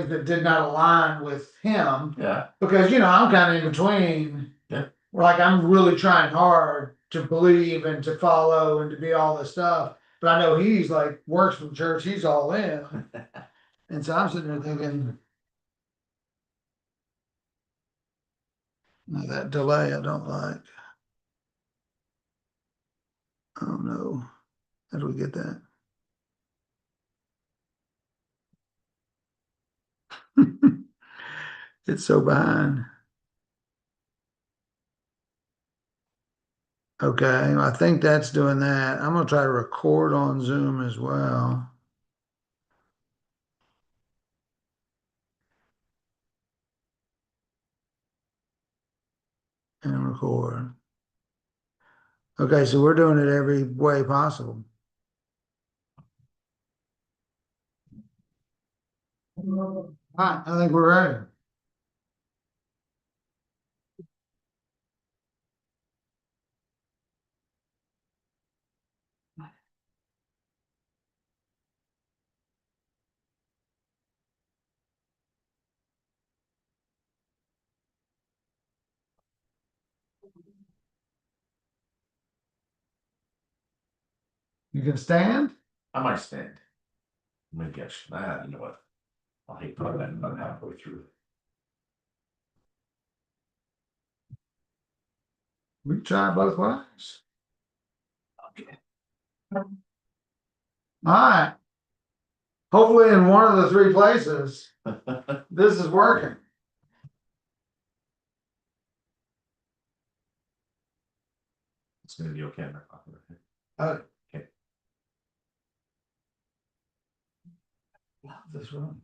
things that did not align with him. Yeah. Because, I'm kind of in between. Yeah. Like, I'm really trying hard to believe and to follow and to be all this stuff. But I know he's like, works for the church, he's all in. And so I'm sitting there thinking, no, that delay I don't like. Oh no. How do we get that? It's so behind. Okay, I think that's doing that. I'm gonna try to record on Zoom as well. And record. Okay, so we're doing it every way possible. All right, I think we're ready. You can stand? I might stand. Maybe I should. You know what? I'll hate putting that about halfway through. We can try both ways. Okay. All right. Hopefully in one of the three places, this is working. It's gonna be okay. Okay. Okay. Love this room.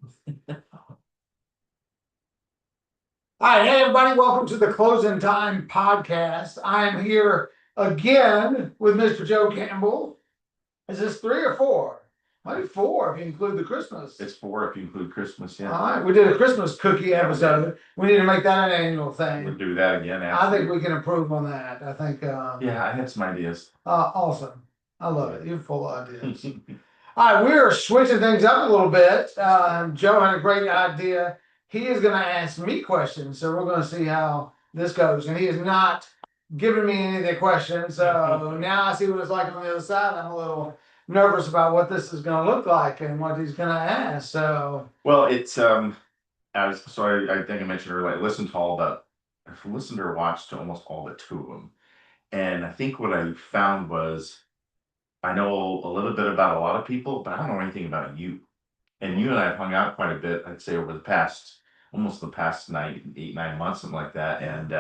All right, hey everybody, welcome to the Closing Time podcast. I am here again with Mr. Joe Campbell. Is this 3 or 4? Might be 4 if you include the Christmas. It's 4 if you include Christmas. Yeah. All right, we did a Christmas cookie episode. We need to make that an annual thing. We'll do that again. I think we can improve on that. I think. Yeah, I had some ideas. Awesome. I love it. You're full of ideas. All right, we're switching things up a little bit. Joe had a great idea. He is going to ask me questions, so we're going to see how this goes. And he is not giving me any of the questions. So now I see what it's like on the other side. I'm a little nervous about what this is going to look like and what he's going to ask. So, well, it's I think I mentioned earlier. I've listened or watched almost all but 2 of them, and I think what I found was I know a little bit about a lot of people, but I don't know anything about you. And you and I have hung out quite a bit, I'd say, over the past, almost the past 8, 9 months, something like that. And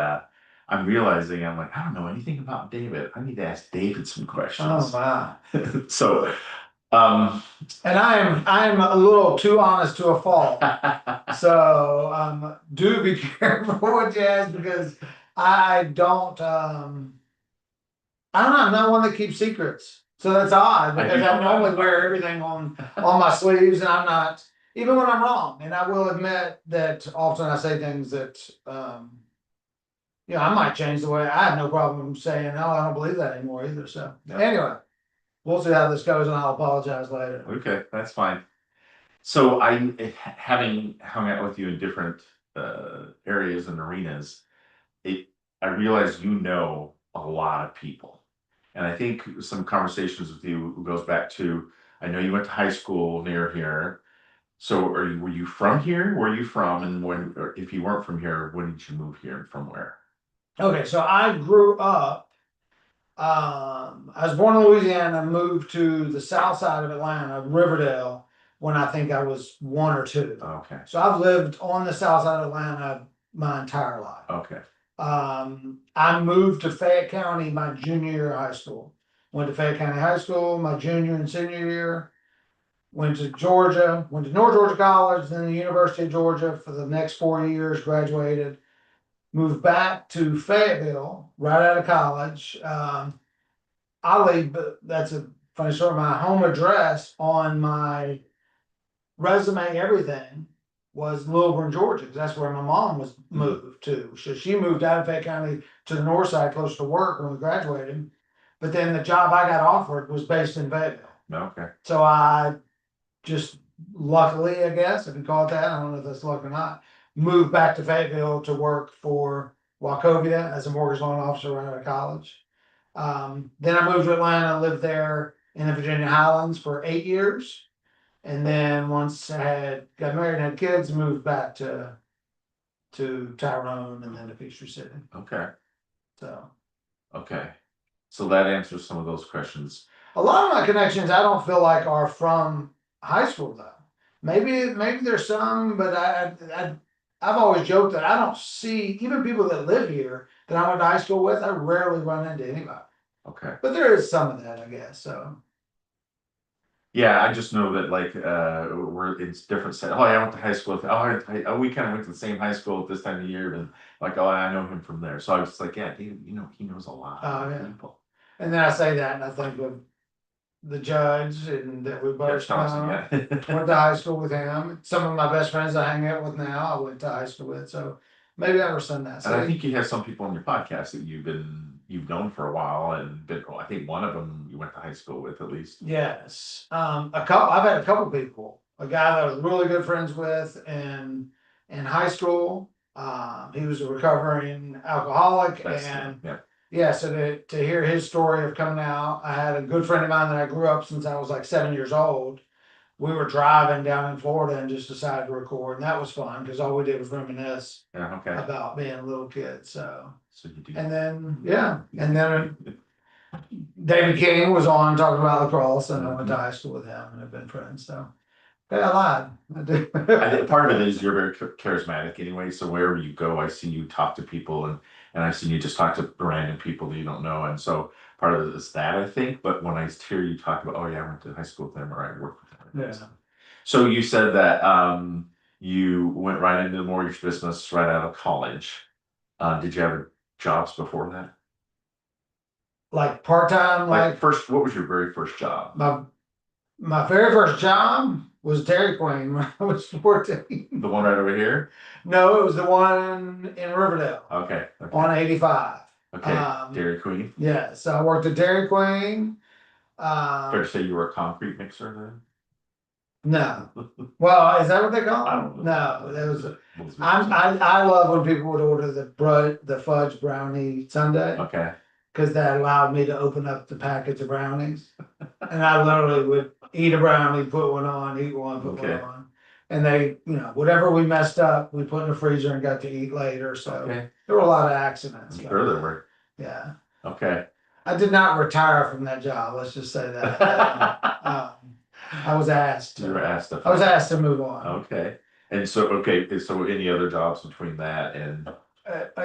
I'm realizing, I'm like, I don't know anything about David. I need to ask David some questions. oh wow. So, And I'm a little too honest to a fault. So do be careful what you ask because I don't know, I'm not one that keeps secrets. So that's odd because I normally wear everything on my sleeves and I'm not, even when I'm wrong. And I will admit that often I say things that I might change the way. I have no problem saying, no, I don't believe that anymore either. So anyway, we'll see how this goes and I'll apologize later. Okay, that's fine. So having hung out with you in different areas and arenas, I realize you know a lot of people. And I think some conversations with you goes back to, I know you went to high school near here. So were you from here? Where are you from? And or if you weren't from here, when did you move here and from where? Okay, so I grew up, I was born in Louisiana, moved to the south side of Atlanta, Riverdale, when I think I was 1 or 2. Okay. So I've lived on the south side of Atlanta my entire life. Okay. I moved to Fayette County my junior year of high school. Went to Fayette County High School my junior and senior year. Went to Georgia, went to North Georgia College, then the University of Georgia for the next 4 years, graduated. Moved back to Fayetteville right out of college. But that's a funny story. My home address on my resume, everything was Lilburn, Georgia, because that's where my mom was moved to. So she moved out of Fayette County to the north side, close to work when we graduated. But then the job I got offered was based in Fayetteville. Okay. So I just luckily, I guess, if you call it that, I don't know if that's luck or not, moved back to Fayetteville to work for Wachovia as a mortgage loan officer right out of college. Then I moved to Atlanta, lived there in the Virginia Highlands for 8 years. And then once I had got married and had kids, moved back to Tyrone and then to Peachtree City. Okay. So Okay. So that answers some of those questions. a lot of my connections I don't feel like are from high school though. Maybe there's some, but I've always joked that I don't see even people that live here that I went to high school with. I rarely run into anybody, Okay. but there is some of that, I guess. So Yeah, I just know that like we're it's different set. Oh, yeah, I went to high school with we kind of went to the same high school at this time of year, and like, oh, I know him from there. So I was just like, yeah, he knows a lot oh of yeah. people. And then I say that, and I think of the judge, and that we both Judge Thompson, know. yeah. Went to high school with him. Some of my best friends I hang out with now, I went to high school with. So maybe I rescind that. And I So think you have some people on your podcast that you've known for a while, and been. I think one of them you went to high school with at least. yes, a couple. I've had a couple people. A guy that I was really good friends with in high school. He was a recovering alcoholic, That's and yeah. yeah. So to hear his story of coming out, I had a good friend of mine that I grew up since I was like 7 years old. We were driving down in Florida and just decided to record, and that was fun because all we did was reminisce Yeah. Okay. about being little kids. So you do. And then yeah, and then David King was on talking about lacrosse, and I went to high school with him and have been friends. So yeah, I lied. I did. I think part of it is you're very charismatic anyway. So wherever you go, I see you talk to people, and I see you just talk to random people that you don't know. And so part of it is that, I think. But when I hear you talk about, oh yeah, I went to high school with them or I worked with them. Yeah. So you said that you went right into the mortgage business right out of college. Did you have jobs before that? Like part time, Like first, what was your very first job? my very first job was Dairy Queen when I was 14. The one right over here? No, it was the one in Riverdale Okay. on 85. Okay. Dairy Queen. Yeah, so I worked at Dairy Queen. Fair to say you were a concrete mixer then? No. Well, is that what they call I it? don't know. No, that was. I love when people would order the fudge brownie sundae Okay. because that allowed me to open up the packets of brownies, and I literally would eat a brownie, put one on, eat one, put one on, and they, whatever we messed up, we put in the freezer and got to eat later. So there were a lot of accidents. I'm sure there were. Yeah. Okay. I did not retire from that job. Let's just say that. I was asked. You were asked. I was asked to move on. Okay. And so, so any other jobs between that and?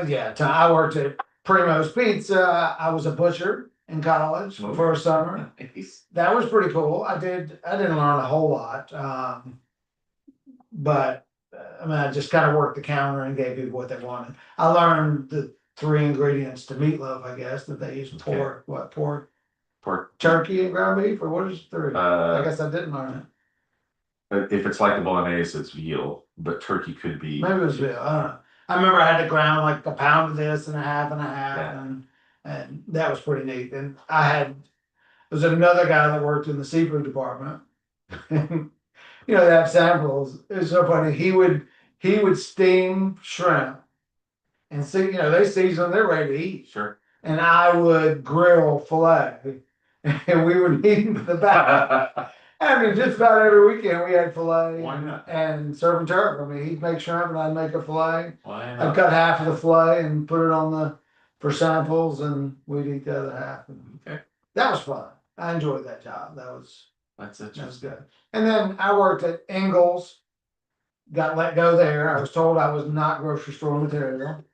Yeah, I worked at Primo's Pizza. I was a butcher in college for a summer. Nice. That was pretty cool. I didn't learn a whole lot, but I mean, I just kind of worked the counter and gave people what they wanted. I learned the three ingredients to meatloaf, I guess, that they use: pork, turkey, and ground beef, or what is three? I guess I didn't learn it. If it's like the bolognese, it's veal, but turkey could be. Maybe it was veal. I don't know. I remember I had to ground like a pound of this and a half and a half, and that was pretty neat. And there was another guy that worked in the seafood department. They have samples. It was so funny. He would steam shrimp and see, they season them, they're ready to eat. Sure. And I would grill filet, and we would eat the back. I mean, just about every weekend we had filet. Why not? And serve and turf. I mean, he'd make shrimp and I'd make a filet. Why not? I'd cut half of the filet and put it on for samples, and we'd eat the other half. Okay. That was fun. I enjoyed that job. That's that was good. And then I worked at Ingles. Got let go there. I was told I was not grocery store material.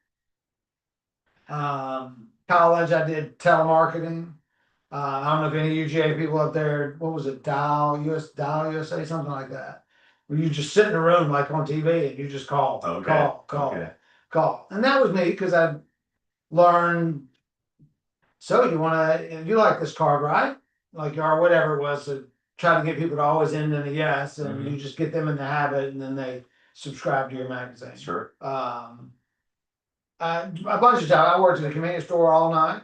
College, I did telemarketing. I don't know if any UGA people up there, what was it, Dial USA, something like that. Where you just sit in a room like on TV and you just call. And that was neat because I learned, so you like this card, right? Like, or whatever it was, to try to get people to always end in a yes, and you just get them in the habit, and then they subscribe to your magazine. Sure. A bunch of jobs. I worked at a convenience store all night.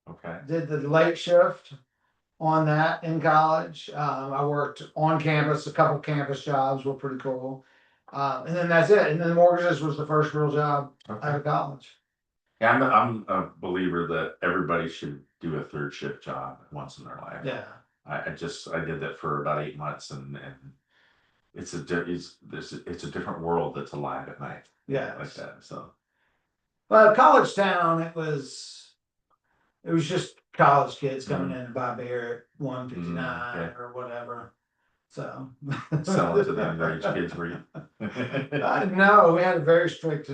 Okay. Did the late shift. on that in college. I worked on campus, a couple campus jobs were pretty cool. And then that's it. And then mortgages was the first real job out Okay. of college. Yeah, I'm a believer that everybody should do a third shift job once in their life. Yeah. I did that for about 8 months, and it's it's a different world that's alive at night. Yeah. Like that. So Well, college town, it was just college kids coming in to buy beer at 159 okay. or whatever. So Selling to the underage kids were you? no, we had a very strict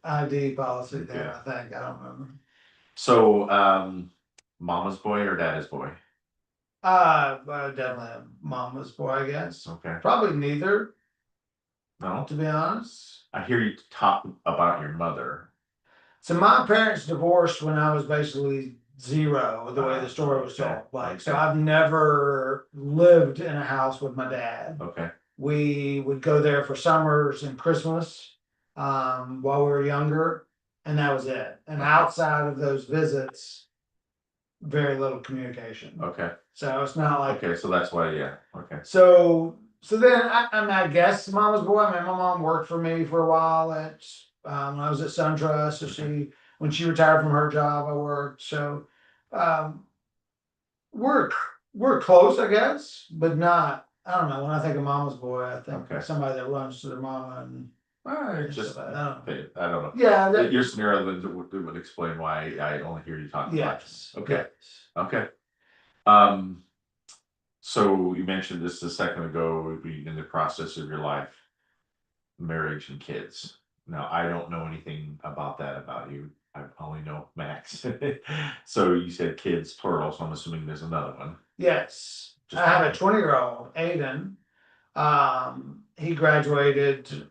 ID policy there, Okay. I think. I don't remember. So mama's boy or daddy's boy? But definitely mama's boy, I guess. Okay. Probably neither, No, to be honest. I hear you talk about your mother. So my parents divorced when I was basically zero, the way the story was told. So I've never lived in a house with my dad. Okay. We would go there for summers and Christmas, while we were younger, and that was it. And outside of those visits, very little communication. Okay. So it's not like Okay, so that's why, yeah. Okay. So then I mean, I guess mama's boy. I mean, my mom worked for me for a while at when I was at SunTrust. So when she retired from her job, I worked. So um, we're we're close, I guess, but not. I don't know. When I think of mama's boy, I think Okay. somebody that runs to their mama and Just stuff. I don't know. Yeah. Your scenario would explain why I only hear you talking about. Yes. Okay. Yes. Okay. So you mentioned this a second ago, being in the process of your life, marriage and kids. Now, I don't know anything about that about you. I only know Max. So you said kids plural, so I'm assuming there's another one. Yes. Just I have a one. 20-year-old, Aiden. He graduated 2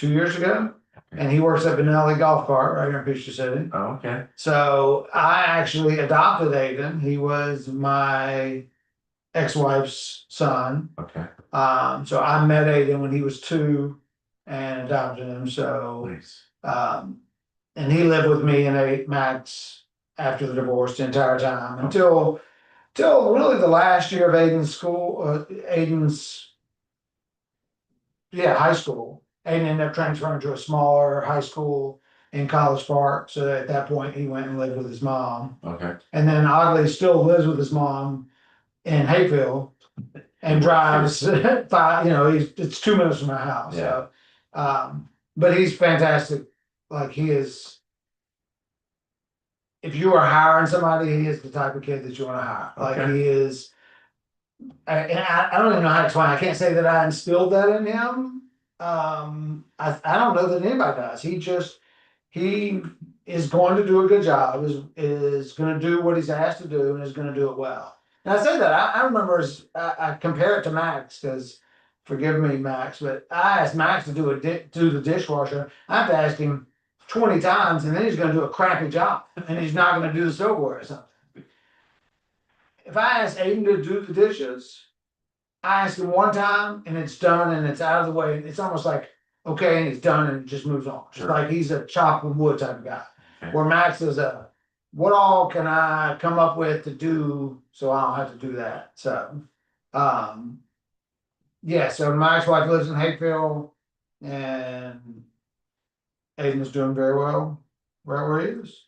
years ago, and he works at Benelli Golf Cart right here in Peachtree City. Oh, okay. So I actually adopted Aiden. He was my ex-wife's son. Okay. So I met Aiden when he was 2 and adopted him. So Nice. and he lived with me and Max after the divorce the entire time until really the last year of Aiden's high school. Aiden ended up transferring to a smaller high school in College Park. So at that point, he went and lived with his mom. Okay. And then oddly, still lives with his mom in Hayfield and drives 5. It's 2 minutes from my house. Yeah. So, but he's fantastic. Like he is. If you are hiring somebody, he is the type of kid that you want to hire. Like Okay. he is. And I don't even know how to explain. I can't say that I instilled that in him. I don't know that anybody does. He is going to do a good job. Is going to do what he's asked to do and is going to do it well. And I say that I remember I compare it to Max because, forgive me, Max, but I asked Max to do the dishwasher. I have to ask him 20 times, and then he's going to do a crappy job, and he's not going to do the silverware or something. If I ask Aiden to do the dishes, I ask him one time and it's done and it's out of the way. It's almost like, okay, and it's done and it just moves on. Just like he's a chop with wood type of guy. Okay. Where Max is what all can I come up with to do so I don't have to do that? So, yeah, so Max's wife lives in Hayfield and Aiden is doing very well right where he is.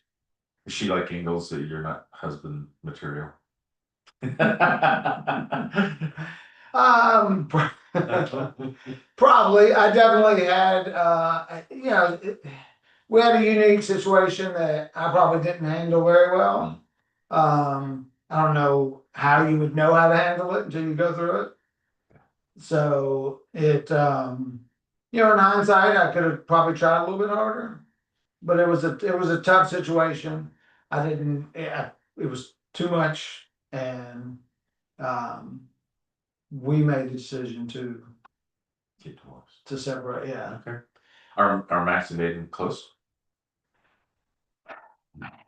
Is she like Ingalls that you're not husband material? Um, Probably. I definitely had, we had a unique situation that I probably didn't handle very well. I don't know how you would know how to handle it until you go through it. So in hindsight, I could have probably tried a little bit harder, but it was a tough situation. I didn't, it was too much, and we made the decision to Get divorced. separate. Yeah, Okay. Are Max and Aiden close?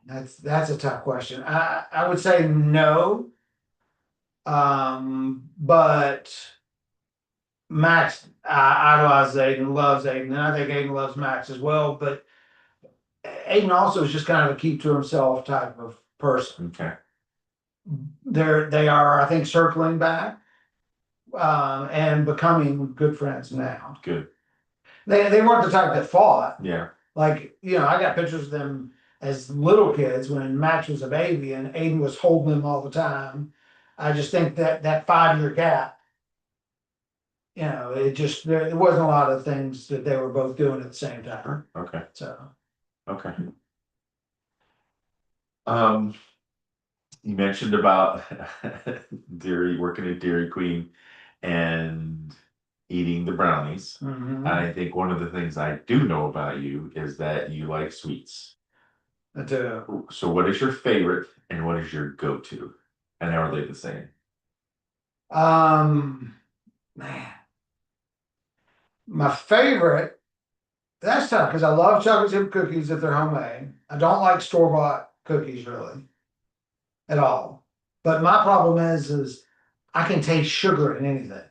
that's a tough question. I would say no. But Max idolizes Aiden, loves Aiden, and I think Aiden loves Max as well. But Aiden also is just kind of a keep to himself type of person. Okay. they are, I think, circling back, and becoming good friends now. Good. They weren't the type that fought. Yeah. Like, I got pictures of them as little kids when Max was a baby and Aiden was holding them all the time. I just think that 5 year gap, it wasn't a lot of things that they were both doing at the same time. Okay. So, Okay. You mentioned about working at Dairy Queen and eating the brownies. mhm, I think one of the things I do know about you is that you like sweets. but, So what is your favorite and what is your go-to? And are they the same? man, my favorite, that's tough because I love chocolate chip cookies if they're homemade. I don't like store-bought cookies really at all. But my problem is I can taste sugar in anything.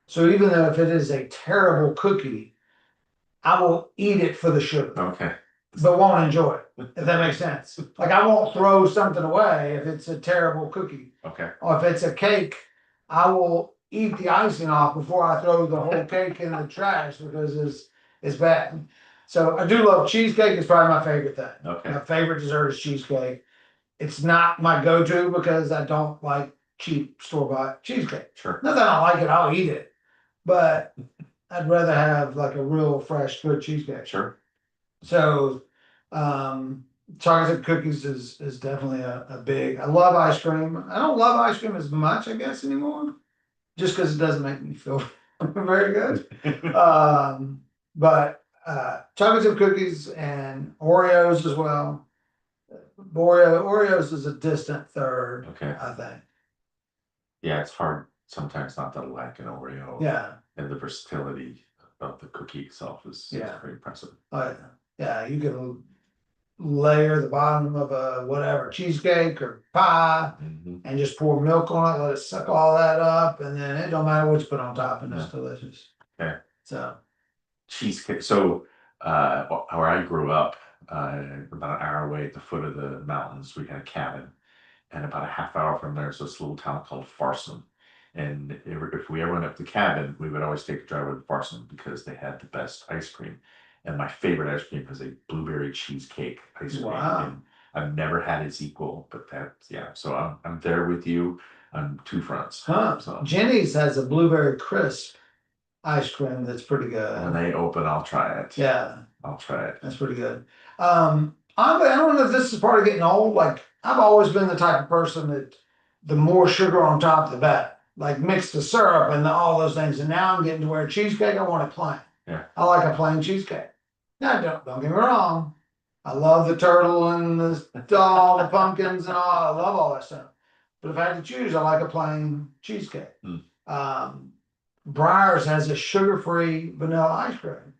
So even though if it is a terrible cookie, I will eat it for the sugar, Okay. but won't enjoy it, if that makes sense. Like I won't throw something away if it's a terrible cookie. Okay. Or if it's a cake, I will eat the icing off before I throw the whole cake in the trash because it's bad. So I do love cheesecake. It's probably my favorite thing. Okay. My favorite dessert is cheesecake. It's not my go-to because I don't like cheap store-bought cheesecake. Sure. Not that I don't like it, I'll eat it. But I'd rather have like a real fresh, good cheesecake. Sure. So chocolate chip cookies is definitely a big. I love ice cream. I don't love ice cream as much, I guess, anymore. Just because it doesn't make me feel very good. But chocolate chip cookies and Oreos as well. Oreos is a distant third, Okay. I think. Yeah, it's hard sometimes not to like an Oreo. Yeah, And the versatility of the cookie itself is very impressive. yeah, you can layer the bottom of a whatever cheesecake or pie Mhm. and just pour milk on it, let it suck all that up, and then it don't matter what you put on top, and it's Yeah. delicious. Okay. So Cheesecake. So, where I grew up, about an hour away at the foot of the mountains, we had a cabin, and about a half hour from there is this little town called Farson. And if we ever went up to the cabin, we would always take a drive over to Farson because they had the best ice cream. And my favorite ice cream was a blueberry cheesecake ice cream. wow. And I've never had its equal, but that's yeah. So I'm there with you on two fronts. Huh. So Jenny's has a blueberry crisp ice cream that's pretty when good. they open, I'll try it. Yeah, I'll try it. that's pretty good. I don't know if this is part of getting old. Like I've always been the type of person that the more sugar on top, the better. Like mix the syrup and all those things. And now I'm getting to where cheesecake, I want it plain. Yeah. I like a plain cheesecake. Now don't get me wrong. I love the turtle and all the pumpkins and all. I love all that stuff. But if I had to choose, I like a plain cheesecake. Mm. Breyers has a sugar-free vanilla ice cream,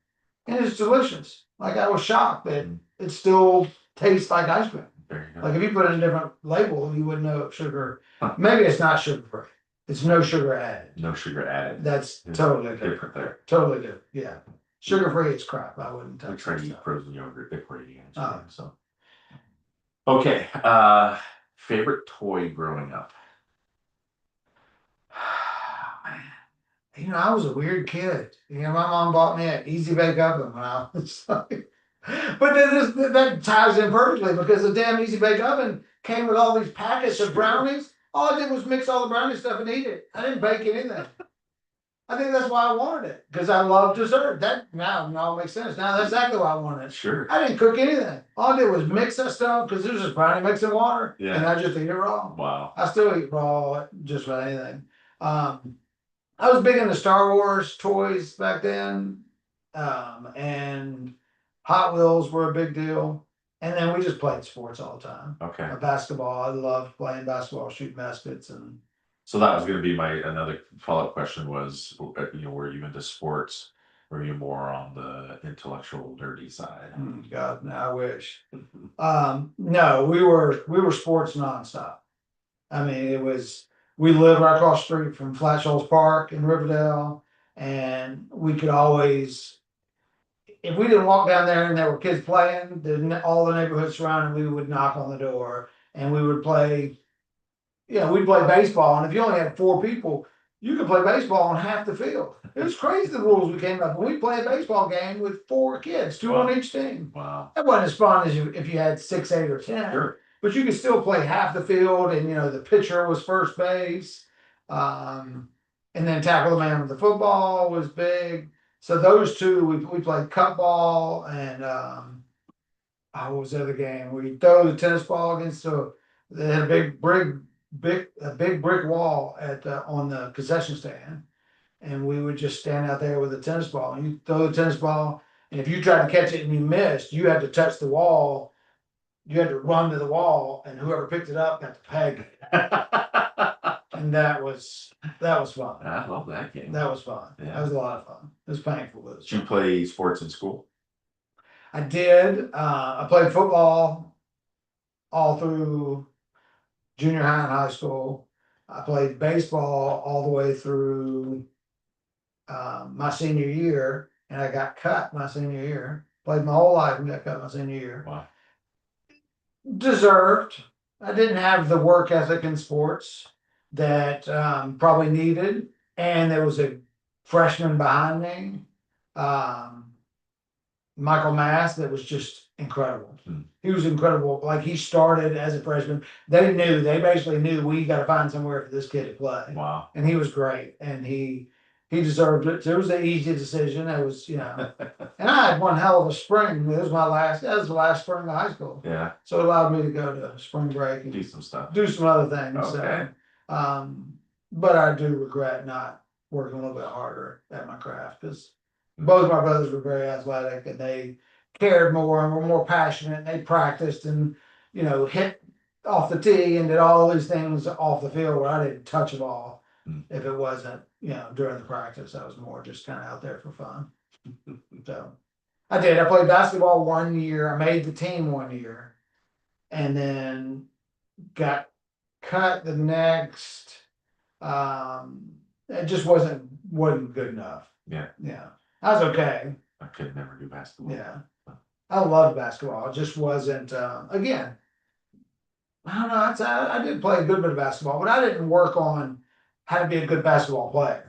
and it's delicious. Like I was shocked that it still tastes like ice cream. Like if you put in a different label, you wouldn't know it's sugar. Huh. Maybe it's not sugar-free. It's no sugar added. No sugar added. That's It's totally different there. Totally different. Yeah, sugar-free is crap. I wouldn't We touch try that to eat stuff. frozen yogurt before eating ice Oh. cream. So okay. Favorite toy growing up? Man, I was a weird kid. My mom bought me an easy bake oven when I was like, but then that ties in perfectly because the damn easy bake oven came with all these packets of brownies. All I did was mix all the brownie stuff and eat it. I didn't bake anything. I think that's why I wanted it because I love dessert. That now makes sense. Now that's exactly why I wanted it. Sure. I didn't cook anything. All I did was mix that stuff because there's just brownie mix in water, and I just eat it raw. Wow. I still eat raw just about anything. I was big into Star Wars toys back then, and Hot Wheels were a big deal. And then we just played sports all the time. Okay. Basketball, I loved playing basketball, shooting baskets, and So that was going to be my another follow-up question was, were you into sports? Were you more on the intellectual, nerdy side? God, no, I wish. No, we were sports nonstop. I mean, we lived right across the street from Flat Shoals Park in Riverdale, and we could always, if we didn't walk down there and there were kids playing, all the neighborhoods surrounding, we would knock on the door and we would play we'd play baseball, and if you only had 4 people, you could play baseball on half the field. It was crazy the rules we came up with. We play a baseball game with 4 kids, two Wow. on each team. Wow. That wasn't as fun as if you had 6, 8, or 10. Sure. But you could still play half the field, and the pitcher was first base. And then tackle the man with the football was big. So those two, we played cup ball and what was the other game? We throw the tennis ball against they had a big brick wall on the concession stand, and we would just stand out there with a tennis ball, and you throw the tennis ball, and if you tried to catch it and you missed, you had to touch the wall. You had to run to the wall, and whoever picked it up got to peg it. And that was fun. I love that game. That was fun. Yeah. That was a lot of fun. It was painful, but it was Did you fun. play sports in school? I did. I played football all through junior high and high school. I played baseball all the way through my senior year, and I got cut my senior year. Played my whole life and got cut my senior year. Wow. Deserved. I didn't have the work ethic in sports that probably needed, and there was a freshman behind me, Michael Mass, that was just incredible. He was incredible. Like, he started as a freshman. They basically knew, we got to find somewhere for this kid to play. Wow. And he was great, and he deserved it. So it was an easy decision. It was, and I had one hell of a spring. That was the last spring of high school. Yeah. So it allowed me to go to spring break and Do some stuff. do some other things. Okay. So, but I do regret not working a little bit harder at my craft, because both of my brothers were very athletic, and they cared more and were more passionate. And they practiced and hit off the tee and did all these things off the field where I didn't touch a ball. If it wasn't during the practice, I was more just kind of out there for fun. So I did. I played basketball 1 year. I made the team 1 year, and then got cut the next. It just wasn't good enough. Yeah. I was okay. I could never do basketball. Yeah, I loved basketball. It just wasn't. Again, I don't know. I did play a good bit of basketball, but I didn't work on how to be a good basketball player.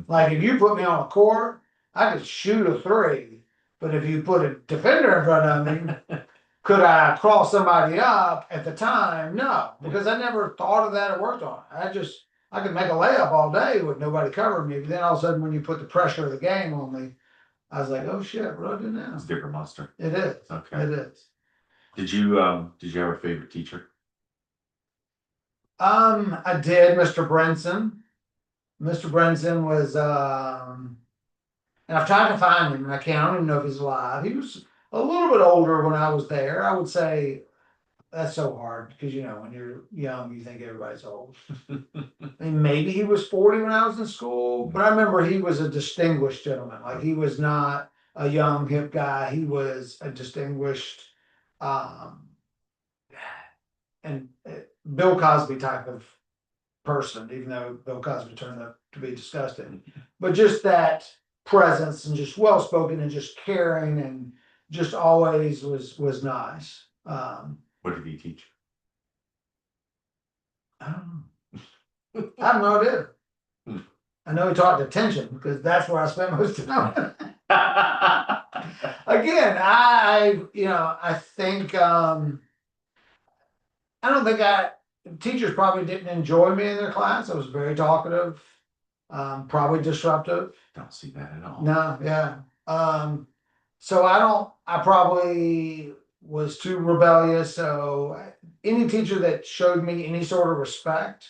Like, if you put me on a court, I could shoot a three, but if you put a defender in front of me, could I cross somebody up at the time? No, because I never thought of that or worked on it. I could make a layup all day with nobody covering me, but then all of a sudden, when you put the pressure of the game on me, I was like, oh shit, what do I do now? It's a different monster. It is. Okay. It is. Did you have a favorite teacher? I did. Mr. Brinson. Mr. Brinson was, and I've tried to find him, and I can't. I don't even know if he's alive. He was a little bit older when I was there. I would say that's so hard, because when you're young, you think everybody's old. I mean, maybe he was 40 when I was in school, but I remember he was a distinguished gentleman. Like, he was not a young hip guy. He was a distinguished, and Bill Cosby type of person, even though Bill Cosby turned out to be disgusting. But just that presence, and just well spoken, and just caring, and just always was nice. What did he teach? I don't know. I have no idea. I know he taught detention, because that's where I spent most of the time. Again, I think I don't think teachers probably didn't enjoy me in their class. I was very talkative, probably disruptive. Don't see that at all. No, yeah. So I probably was too rebellious. So any teacher that showed me any sort of respect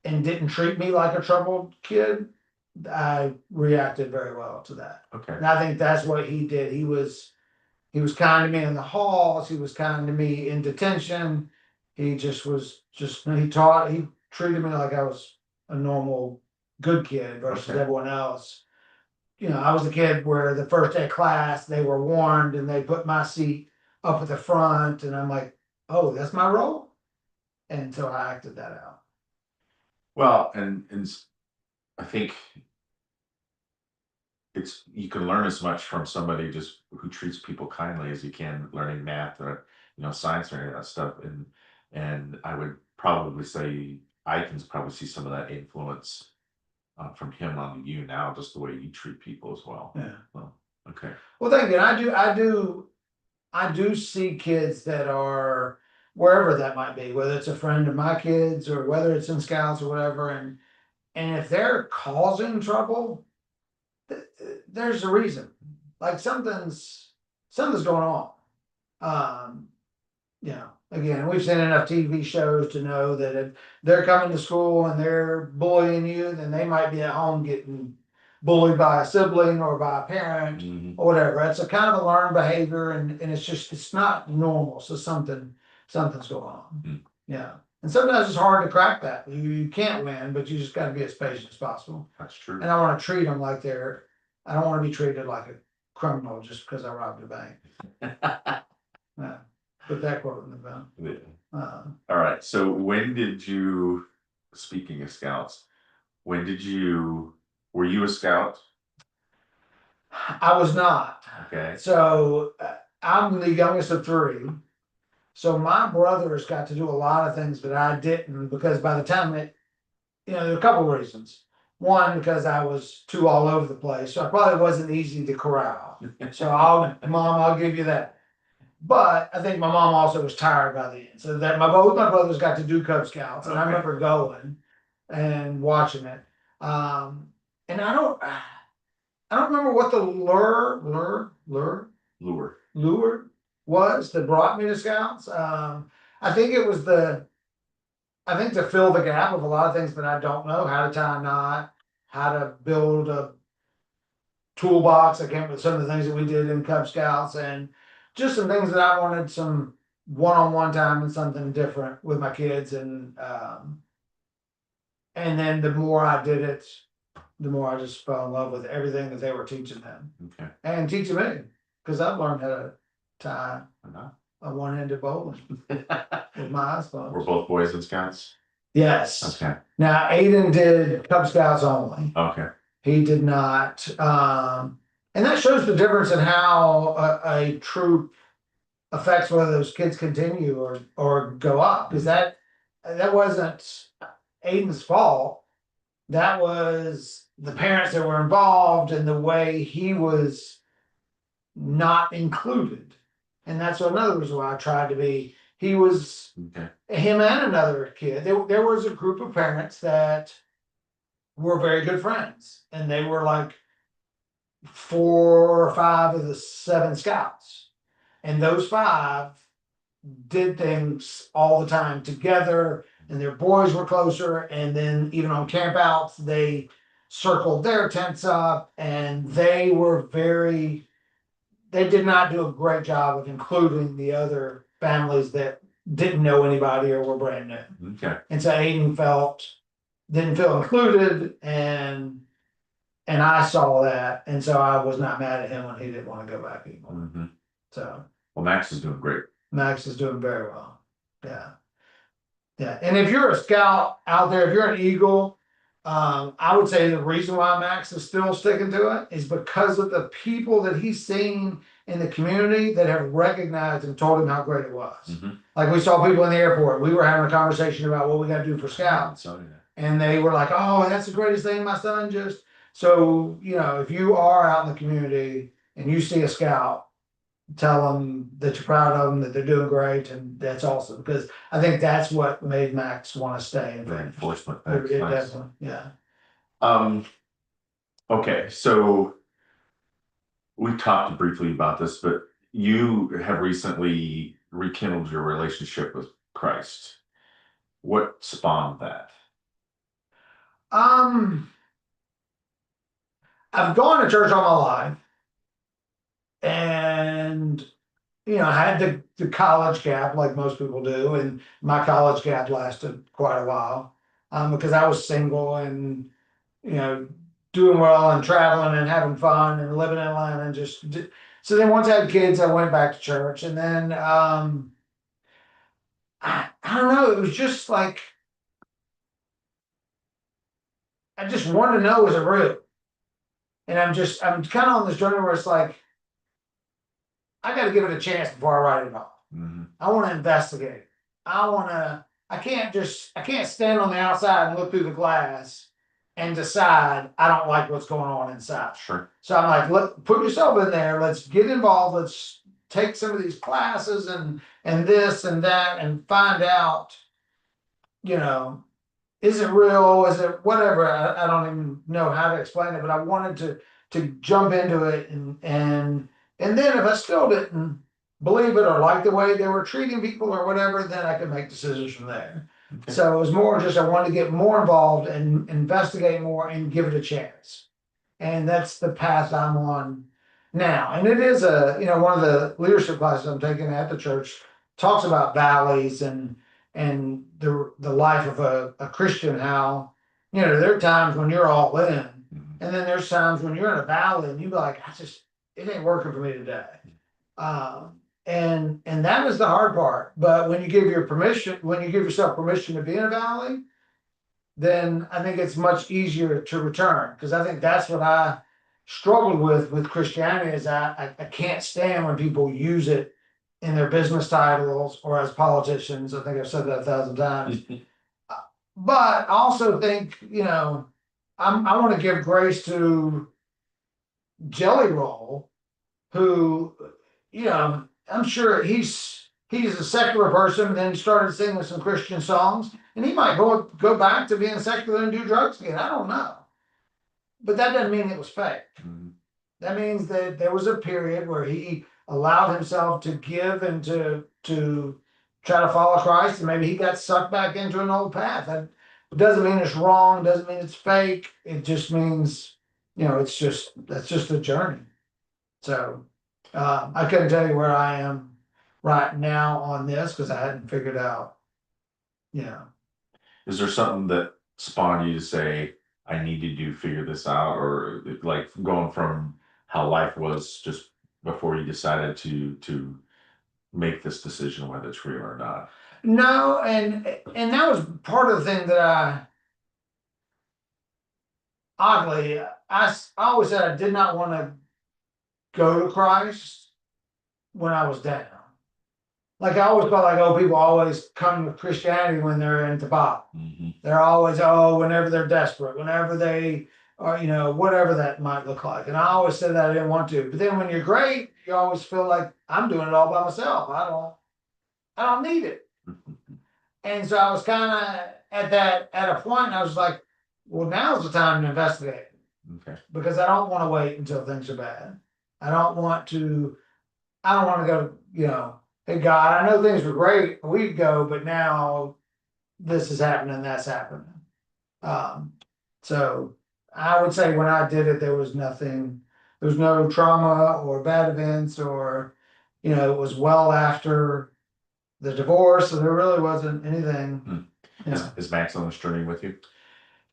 and didn't treat me like a troubled kid, I reacted very well to that. Okay. And I think that's what he did. He was kind to me in the halls. He was kind to me in detention. He he treated me like I was a normal good kid versus everyone else. I was the kid where the first day of class, they were warned and they put my seat up at the front, and I'm like, oh, that's my role. And so I acted that out. Well, and I think you can learn as much from somebody just who treats people kindly as you can learning math or science or any of that stuff. And I would probably say I can probably see some of that influence from him on you now, just the way you treat people as well. Yeah. Well, okay. Well, thank you. I do see kids that are wherever that might be, whether it's a friend of my kids or whether it's in scouts or whatever, and if they're causing trouble, there's a reason. Like something's going on. Um, you know, again, we've seen enough TV shows to know that if they're coming to school and they're bullying you, then they might be at home getting bullied by a sibling or by a parent or whatever. It's a kind of a learned behavior, and it's not normal. So something's going on. Yeah. And sometimes it's hard to crack that. You can't win, but you just got to be as patient as possible. That's true. And I want to treat them like I don't want to be treated like a criminal just because I robbed a bank. Yeah. Put that quote in the book. Yeah. All right. So when did you, speaking of scouts, were you a scout? I was not. Okay. So I'm the youngest of three. So my brothers got to do a lot of things that I didn't, because by the time there are a couple of reasons. One, because I was too all over the place, so I probably wasn't easy to corral. So I'll give you that. But I think my mom also was tired by the end, so that both my brothers got to do Cub Scouts, and I remember going and watching it. And I don't remember what the lure was that brought me to Scouts. I think it was to fill the gap of a lot of things that I don't know, how to tie a knot, how to build a toolbox. I can't remember some of the things that we did in Cub Scouts, and just some things that I wanted some one-on-one time and something different with my kids. And then the more I did it, the more I just fell in love with everything that they were teaching them. Okay. And teaching me, because I've learned how to tie a one-handed bowling with my eyes closed. Were both boys in Scouts? Yes. Okay. Now Aiden did Cub Scouts only. Okay. He did not. And that shows the difference in how a troop affects whether those kids continue or go up. Because that wasn't Aiden's fault. That was the parents that were involved and the way he was not included. And that's another reason why I tried to be. He was him and another kid. There was a group of parents that were very good friends, and they were like 4 or 5 of the 7 scouts, and those 5 did things all the time together, and their boys were closer. And then even on campouts, they circled their tents up, and they did not do a great job of including the other families that didn't know anybody or were brand new. Okay. And so Aiden didn't feel included, and I saw that, and so I was not mad at him when he didn't want to go back anymore. So well, Max is doing great. Max is doing very well. Yeah. And if you're a scout out there, if you're an Eagle, I would say the reason why Max is still sticking to it is because of the people that he's seen in the community that have recognized and told him how great it was. Like we saw people in the airport. We were having a conversation about what we got to do for scouts. And they were like, "Oh, that's the greatest thing my son just." So, if you are out in the community and you see a scout, tell them that you're proud of them, that they're doing great, and that's awesome. Because I think that's what made Max want to stay and reinforcement. It Nice. definitely, yeah. Okay, so we talked briefly about this, but you have recently rekindled your relationship with Christ. What spawned that? I've gone to church all my life, and I had the college gap like most people do, and my college gap lasted quite a while, because I was single and doing well and traveling and having fun and living in Atlanta and so then once I had kids, I went back to church, and then I don't know, it was just like I just wanted to know, is it real? And I'm kind of on this journey where it's like, I got to give it a chance before I write it off. I want to investigate. I want to I can't stand on the outside and look through the glass and decide I don't like what's going on inside. Sure. So I'm like, put yourself in there. Let's get involved. Let's take some of these classes and this and that and find out, you know, is it real? Is it whatever? I don't even know how to explain it, but I wanted to jump into it and then if I still didn't believe it or like the way they were treating people or whatever, then I could make decisions from there. Okay. So it was more just I wanted to get more involved and investigate more and give it a chance. And that's the path I'm on now. And it is one of the leadership classes I'm taking at the church talks about valleys and the life of a Christian, how, there are times when you're all in, and then there's times when you're in a valley and you be like, it ain't working for me today. And that is the hard part. But when you give yourself permission to be in a valley, then I think it's much easier to return. Because I think that's what I struggled with Christianity is I can't stand when people use it in their business titles or as politicians. I think I've said that 1,000 times. But I also think, I want to give grace to Jelly Roll, who, I'm sure he's a secular person, then started singing some Christian songs, and he might go back to being secular and do drugs again. I don't know. But that doesn't mean it was fake. Mhm. That means that there was a period where he allowed himself to give and to try to follow Christ, and maybe he got sucked back into an old path. That doesn't mean it's wrong, doesn't mean it's fake. It just means, that's just a journey. So I couldn't tell you where I am right now on this because I hadn't figured out, Is there something that spawned you to say, I need to figure this out, or like going from how life was just before you decided to make this decision whether it's real or not? No, and that was part of the thing that oddly, I always said I did not want to go to Christ when I was down. Like I always felt like, people always come to Christianity when they're in the bottom. Mm-hmm. They're always, whenever they're desperate, whenever they are, whatever that might look like. And I always said that I didn't want to. But then when you're great, you always feel like I'm doing it all by myself. I don't need it. And so I was kind of at a point, and I was like, well, now's the time to investigate. Okay. Because I don't want to wait until things are bad. I don't want to go, hey God, I know things were great a week ago, but now this is happening, that's happening. So I would say when I did it, there was no trauma or bad events or, it was well after the divorce, so there really wasn't anything. Is Max on this journey with you?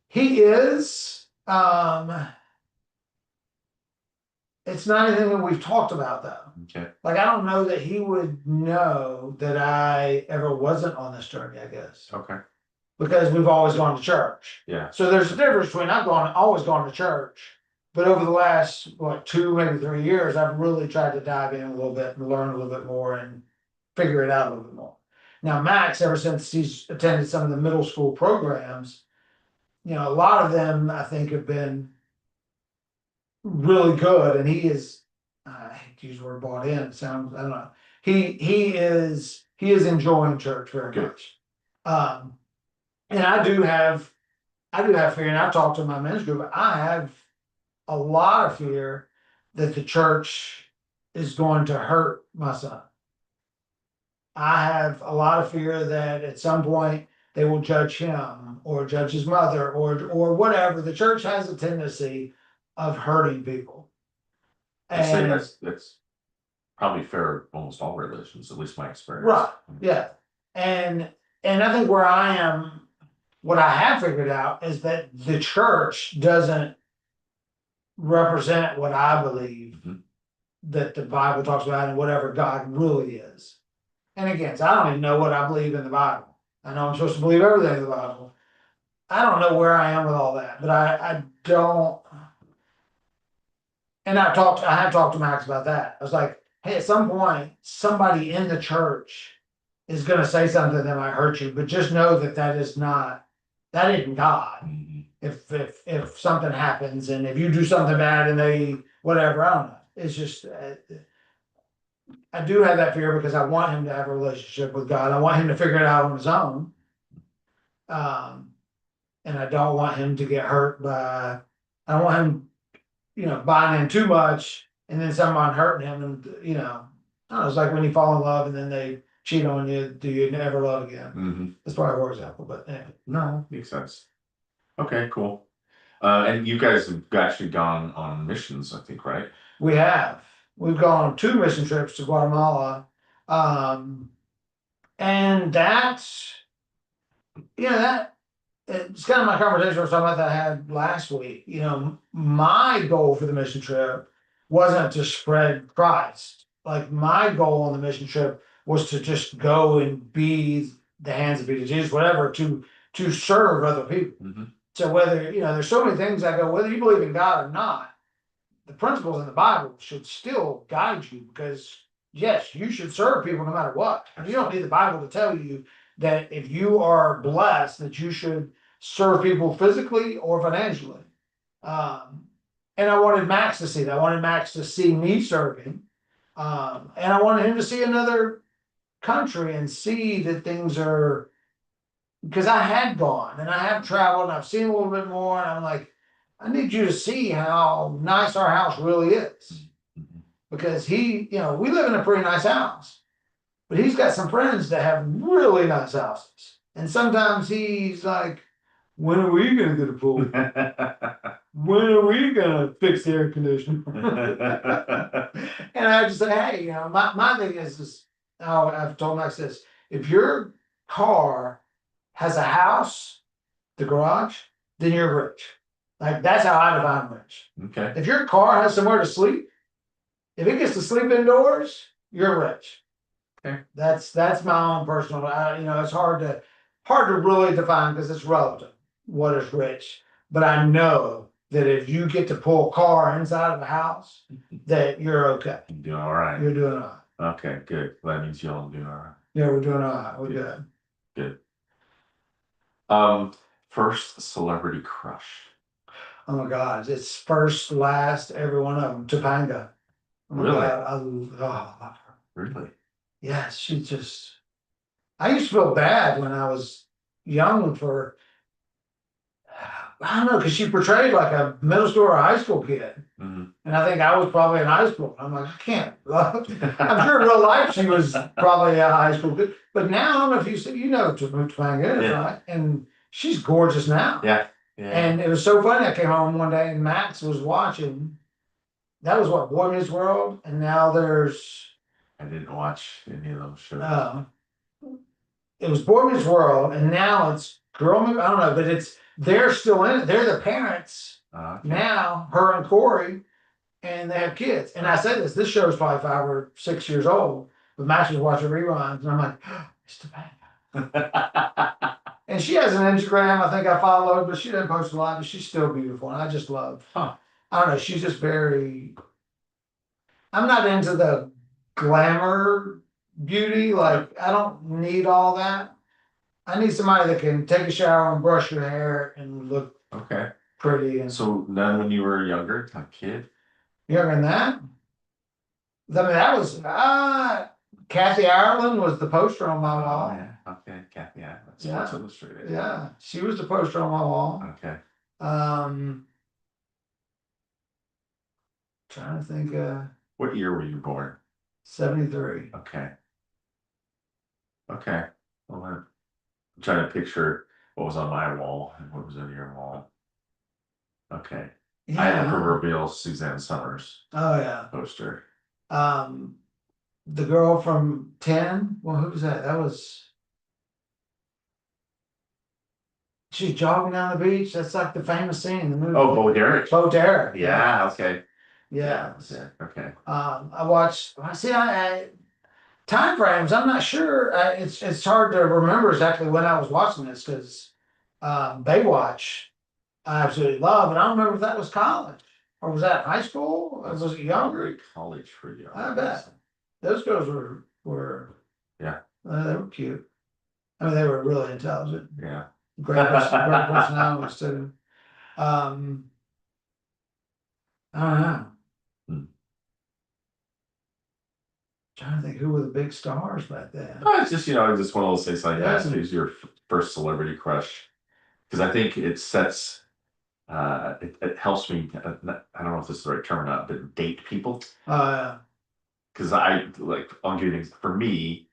He is. It's not anything that we've talked about though. Okay. Like I don't know that he would know that I ever wasn't on this journey, I guess. Okay. Because we've always gone to church. Yeah. So there's a difference between always gone to church, but over the last 2, maybe 3 years, I've really tried to dive in a little bit and learn a little bit more and figure it out a little bit more. Now Max, ever since he's attended some of the middle school programs, a lot of them I think have been really good, and he is. I hate to use the word bought in. It sounds, I don't know. He is enjoying church very Good. much. And I do have fear, and I've talked to my men's group. I have a lot of fear that the church is going to hurt my son. I have a lot of fear that at some point they will judge him or judge his mother or whatever. The church has a tendency of hurting people. I'd say And that's probably fair of almost all religions, at least my experience. right, yeah. And I think where I am, what I have figured out is that the church doesn't represent what I believe that the Bible talks about and whatever God really is. And again, I don't even know what I believe in the Bible. I know I'm supposed to believe everything in the Bible. I don't know where I am with all that, but I don't. And I have talked to Max about that. I was like, hey, at some point, somebody in the church is going to say something that might hurt you, but just know that that isn't God. Mhm. If something happens and if you do something bad and they whatever, I don't know. It's just I do have that fear because I want him to have a relationship with God. I want him to figure it out on his own. Um, and I don't want him to get hurt by. I don't want him, buying in too much and then someone hurting him, and I don't know. It's like when you fall in love and then they cheat on you. Do you never love again? Mhm. That's probably a poor example, but anyway. No, makes sense. Okay, cool. And you guys have actually gone on missions, I think, right? We have. We've gone on 2 mission trips to Guatemala. Um, and that's, that it's kind of my conversation with somebody that I had last week. My goal for the mission trip wasn't to spread Christ. Like my goal on the mission trip was to just go and be the hands and feet of Jesus, whatever, to serve other people. Mm-hmm. So whether, there's so many things I go, whether you believe in God or not, the principles in the Bible should still guide you because yes, you should serve people no matter what. You don't need the Bible to tell you that if you are blessed, that you should serve people physically or financially. Um, and I wanted Max to see that. I wanted Max to see me serving. And I wanted him to see another country and see that things are because I had gone and I have traveled and I've seen a little bit more, and I'm like, I need you to see how nice our house really is. Mm-hmm. Because we live in a pretty nice house, but he's got some friends that have really nice houses. And sometimes he's like, when are we going to get a pool? When are we going to fix the air conditioner? And I just say, hey, my thing is oh, I've told Max this: if your car has a house, the garage, then you're rich. Like that's how I define rich. Okay. If your car has somewhere to sleep, if it gets to sleep indoors, you're rich. Okay. That's my own personal. It's hard to really define because it's relative. What is rich? But I know that if you get to pull a car inside of a house, that you're okay. You're doing all right. You're doing all right. Okay, good. Well, that means y'all are doing all right. Yeah, we're doing all right. We're good. Good. First celebrity crush. Oh my God, it's first, last, every one of them. Topanga. Oh my Really? God, I love her. Really? Yes, she just. I used to feel bad when I was young for. I don't know, because she portrayed like a middle school or high school kid. Mm-hmm. And I think I was probably in high school. I'm like, I can't. I'm sure in real life she was probably a high school kid. But now, I don't know if you know Topanga is, Yeah. right? And she's gorgeous now. Yeah. Yeah. And it was so funny. I came home one day and Max was watching. That was what, Boy Meets World? And now there's. I didn't watch any of those shows. It was Boy Meets World, and now it's Girl Meets. I don't know, but they're still in it. They're the parents Okay. now, her and Corey, and they have kids. And I said this show is probably 5 or 6 years old, but Max was watching reruns, and I'm like, oh, it's Topanga. And she has an Instagram, I think I followed, but she doesn't post a lot, but she's still beautiful. And I just love, I don't know, she's just I'm not into the glamour beauty. Like, I don't need all that. I need somebody that can take a shower and brush your hair and look Okay. pretty. And So none when you were younger, a kid? younger than that? I mean, that was Kathy Ireland was the poster on my wall. Oh, yeah. Okay, Kathy Ireland. Sports Illustrated. Yeah, she was the poster on my wall. Okay. Trying to think. What year were you born? 73. Okay. Okay. Well, I'm trying to picture what was on my wall and what was on your wall. Okay. Yeah. I had a proverbial Suzanne Summers Oh yeah. poster. The girl from 10. Well, who was that? That was. She's jogging down the beach. That's like the famous scene in the movie. Oh, Bo Derek. Bo Derek. Yeah. Okay. Yeah. Yeah. Okay. I watched. I time frames. I'm not sure. It's hard to remember exactly when I was watching this because Baywatch I absolutely love, and I don't remember if that was college or was that high school or was it younger? College for you. I bet those girls were yeah They were cute. I mean, they were really intelligent. Yeah. Great, great personalities too. Um, I don't know. Hmm. Trying to think who were the big stars back then. It's just, just one of those things like Yeah. that. Who's your first celebrity crush? Because I think it sets, it helps me, I don't know if this is the right term or not, but date people. Uh, Because I'll give you an example. For me,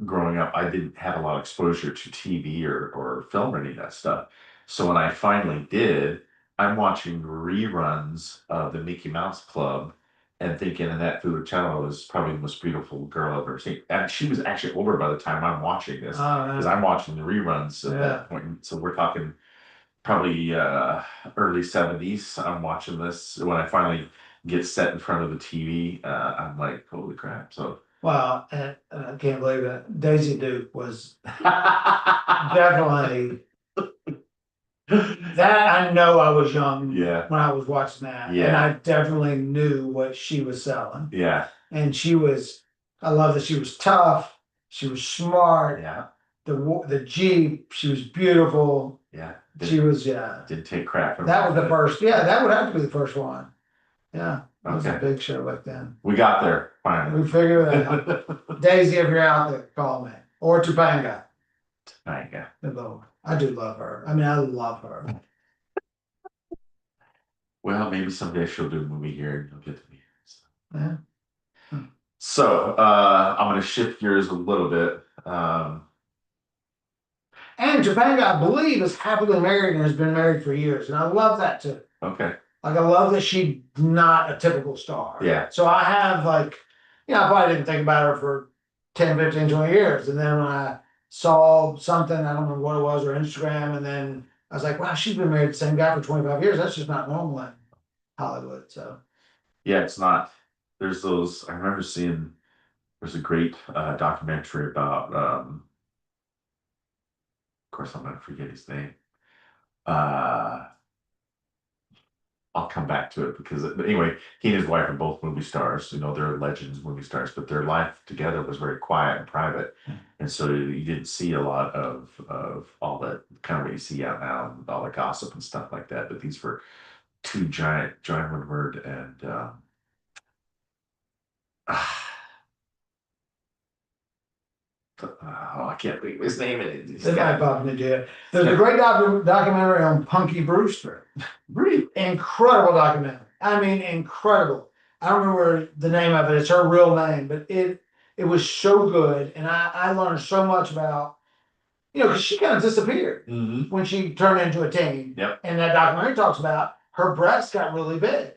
growing up, I didn't have a lot of exposure to TV or film or any of that stuff. So when I finally did, I'm watching reruns of the Mickey Mouse Club and thinking Annette Funicello is probably the most beautiful girl I've ever seen. And she was actually older by the time I'm watching this because I'm watching the reruns at that point. So we're talking probably early 70s. I'm watching this when I finally get set in front of the TV. I'm like, holy crap. So well, and I can't believe it. Daisy Duke was definitely that. I know I was young Yeah. when I was watching that, and Yeah. I definitely knew what she was selling. Yeah. And she was, I love that she was tough. She was smart. Yeah. The Jeep, she was beautiful. Yeah. She was, Didn't take crap from that was the first, that would have to be the first one. Yeah, that was a Okay. big show back then. We got there finally. We figured it out. Daisy, if you're out there, call me. Or Topanga. Topanga. I do love her. I mean, I love her. Well, maybe someday she'll do a movie here and you'll get to meet her. Yeah. So I'm gonna shift gears a little bit. And Topanga, I believe, is happily married and has been married for years. And I love that too. Okay. Like, I love that she's not a typical star. Yeah. So I have, like, I probably didn't think about her for 10, 15, 20 years. And then when I saw something, I don't remember what it was, or Instagram, and then I was like, wow, she's been married to the same guy for 25 years. That's just not normal in Hollywood. So, Yeah, it's not. There's those. I remember seeing. There's a great documentary about. Of course, I'm gonna forget his name. Uh, I'll come back to it because, but anyway, he and his wife are both movie stars. They're legends, movie stars, but their life together was very quiet and private, and so you didn't see a lot of all that kind of what you see out now, and all the gossip and stuff like that. But these were two giant, John Woodward and I can't think of his name. this might pop into it. There's a great documentary on Punky Brewster. Really? Incredible documentary. I mean, incredible. I don't remember the name of it. It's her real name, but it was so good. And I learned so much about, because she kind of disappeared when she turned into a teen. Yep. And that documentary talks about her breasts got really big.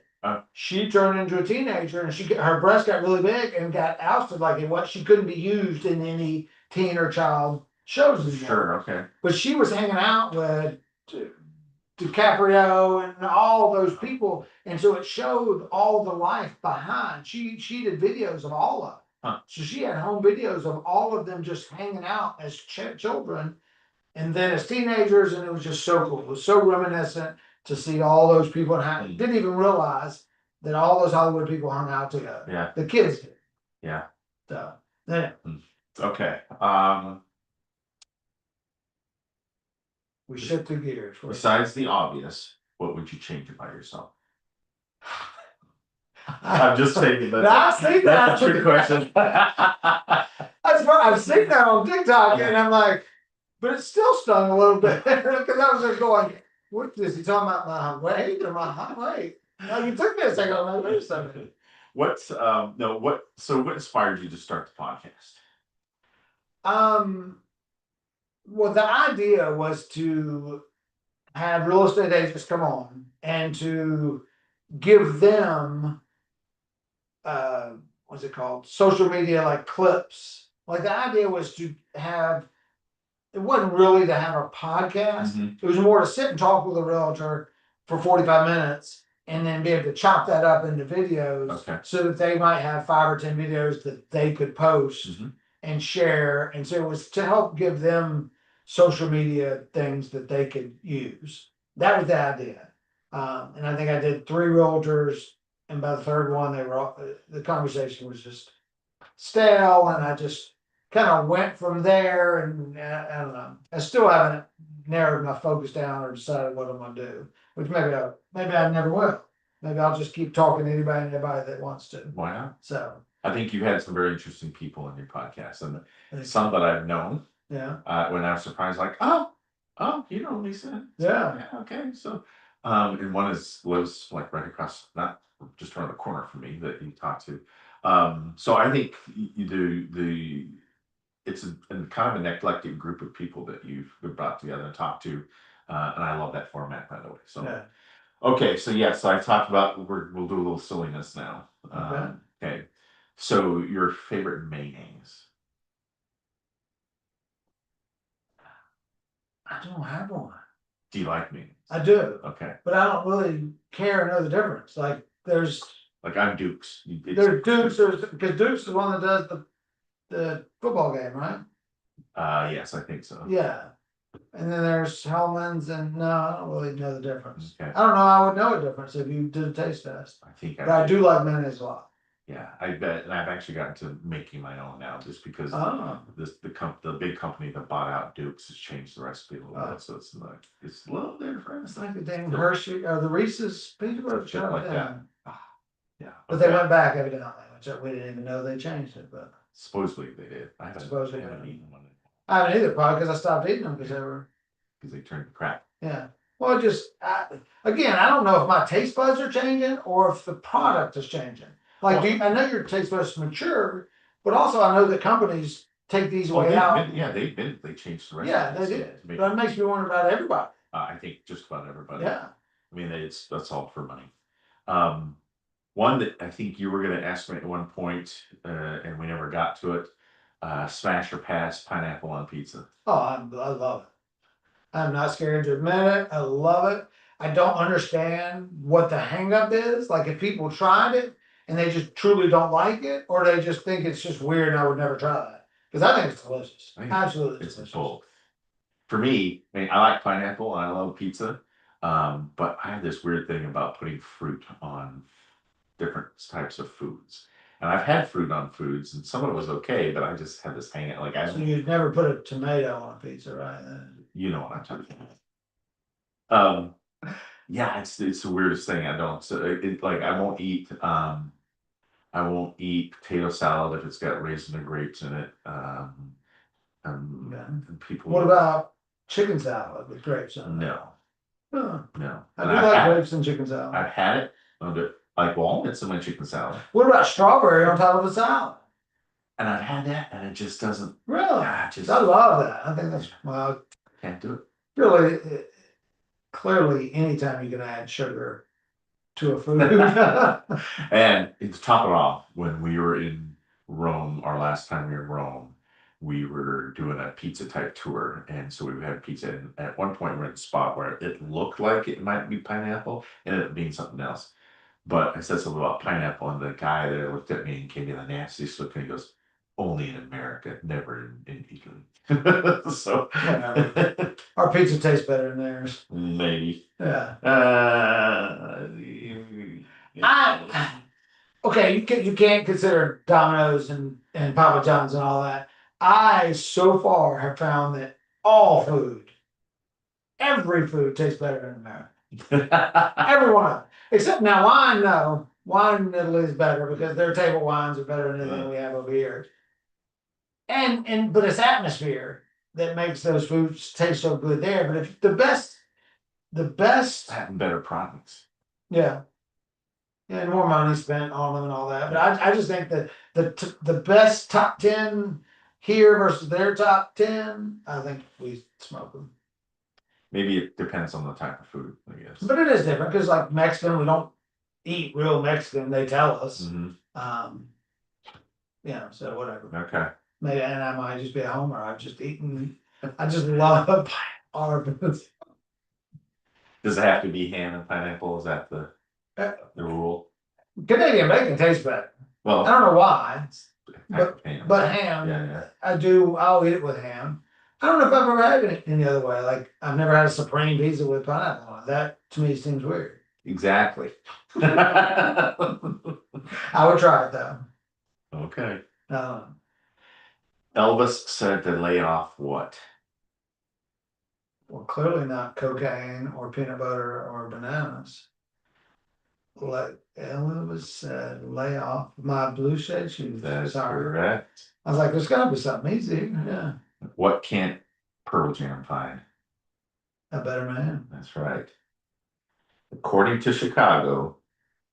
She turned into a teenager and her breasts got really big and got ousted like she couldn't be used in any teen or child shows anymore. Sure, okay. But she was hanging out with DiCaprio and all those people, and so it showed all the life behind. She did videos of all of it. So she had home videos of all of them just hanging out as children, and then as teenagers, and it was just so cool. It was so reminiscent to see all those people, and I didn't even realize that all those Hollywood people hung out together. Yeah. The kids did. Yeah. So, yeah. Okay. We shifted gears. Besides the obvious, what would you change about yourself? I'm just saying that's a trick question. That's right. I've seen that on TikTok, and I'm like, but it still stung a little bit because I was just going, "What is he talking about? My weight or my height? Weight?" Like, you took me a second. I'm like, wait a second. So what inspired you to start the podcast? Well, the idea was to have real estate agents come on and to give them what's it called? Social media, like clips. Like, the idea was to have, it wasn't really to have a podcast. It was more to sit and talk with a realtor for 45 minutes and then be able to chop that up into videos so that they might have 5 or 10 videos that they could post and share. And so it was to help give them social media things that they could use. That was the idea. And I think I did 3 realtors, and by the third one, the conversation was just stale, and I just kind of went from there, and I don't know. I still haven't narrowed my focus down or decided what I'm gonna do, which maybe I never will. Maybe I'll just keep talking to anybody and everybody that wants to. Why not? So, I think you had some very interesting people in your podcast, and some that I've known. yeah, When I was surprised, like, you know Lisa. yeah, Okay. So, and one lives like right across, not just around the corner from me that you talk to. So I think you do it's a kind of a eclectic group of people that you've been brought together and talked to. And I love that format, by the way. So, yeah. okay. So, yeah, so I talked about, we'll do a little silliness now. Okay. Okay. So, your favorite mayonnaise? I don't have one. Do you like mayonnaise? I do, Okay. but I don't really care or know the difference. Like Like, I'm Duke's. there's Dukes, because Dukes is the one that does the football game, right? Yes, I think so. Yeah. And then there's Hellman's, and no, I don't really know the difference. Okay. I don't know. I would know a difference if you did a taste test. I think But I do like mayonnaise a lot. Yeah, I bet, and I've actually gotten to making my own now, just because Oh, the big company that bought out Duke's has changed the recipe a little Oh. bit, so it's like it's a little different. it's like the dang Hershey or the Reese's peanut butter Shit like that. Yeah, But they okay. went back evidently, which we didn't even know they changed it. But Supposedly they did. I Supposedly, haven't yeah. eaten one I haven't either, probably because I stopped eating them because they were. because they turned to crap. Yeah. Well, again, I don't know if my taste buds are changing or if the product is changing. Like, I know your taste buds mature, but also I know that companies take these way out. They changed the recipe. Yeah, they did. But it makes me wonder about everybody. I think just about everybody. Yeah. I mean, that's all for money. One that I think you were going to ask me at one point, and we never got to it. Smash or pass pineapple on pizza? Oh, I love it. I'm not scared to admit it. I love it. I don't understand what the hangup is. Like, if people tried it and they just truly don't like it, or they just think it's just weird and I would never try that. Because I think it's delicious. Absolutely It's delicious. both. For me, I mean, I like pineapple and I love pizza. But I have this weird thing about putting fruit on different types of foods. And I've had fruit on foods, and some of it was okay, but I just had this hang out. Like, So you'd never put a tomato on a pizza, right? You know what I'm talking about. Yeah, it's the weirdest thing. I don't. So like, I won't eat potato salad if it's got raisin or grapes in it. Yeah. And people. What about chicken salad with grapes in it? No, Huh. no. I do like grapes and chicken salad. I've had it. Like walnuts in my chicken salad. What about strawberry on top of a salad? And I've had that, and it just doesn't. Really? I love that. I think that's, well, can't do it. really, clearly, anytime you can add sugar to a food. And to top it off, when we were in Rome, our last time we were in Rome, we were doing a pizza type tour. And so we had pizza. And at one point, we're at a spot where it looked like it might be pineapple, and it ended up being something else. But I said something about pineapple, and the guy there looked at me and gave me the nastiest look, and he goes, "Only in America, never in Italy." So our pizza tastes better than theirs. Maybe. Yeah. Okay, you can't consider Domino's and Papa John's and all that. I so far have found that every food tastes better in America. Everyone, except now wine. No, wine in Italy is better because their table wines are better than anything we have over here. But it's atmosphere that makes those foods taste so good there. But if the best having better products. Yeah. Yeah, and more money spent on them and all that. But I just think that the best top 10 here versus their top 10, I think we smoke them. Maybe it depends on the type of food, I guess. But it is different because, like, Mexican, we don't eat real Mexican. They tell us. Mm-hmm. So whatever. Okay. Maybe, and I might just be a homer. I just love our foods. Does it have to be ham and pineapple? Is that the rule? Canadian bacon tastes better. Well, I don't know why, but ham. Yeah. I'll eat it with ham. I don't know if I've ever had it any other way. Like, I've never had a supreme pizza with pineapple on it. That to me seems weird. Exactly. I would try it though. Okay. Elvis said to lay off what? Well, clearly not cocaine or peanut butter or bananas. Like Elvis said, lay off my blue shade shoes. That is Sorry. correct. I was like, there's gotta be something easy. Yeah. What can't Pearl Jam find? A better man. That's right. According to Chicago,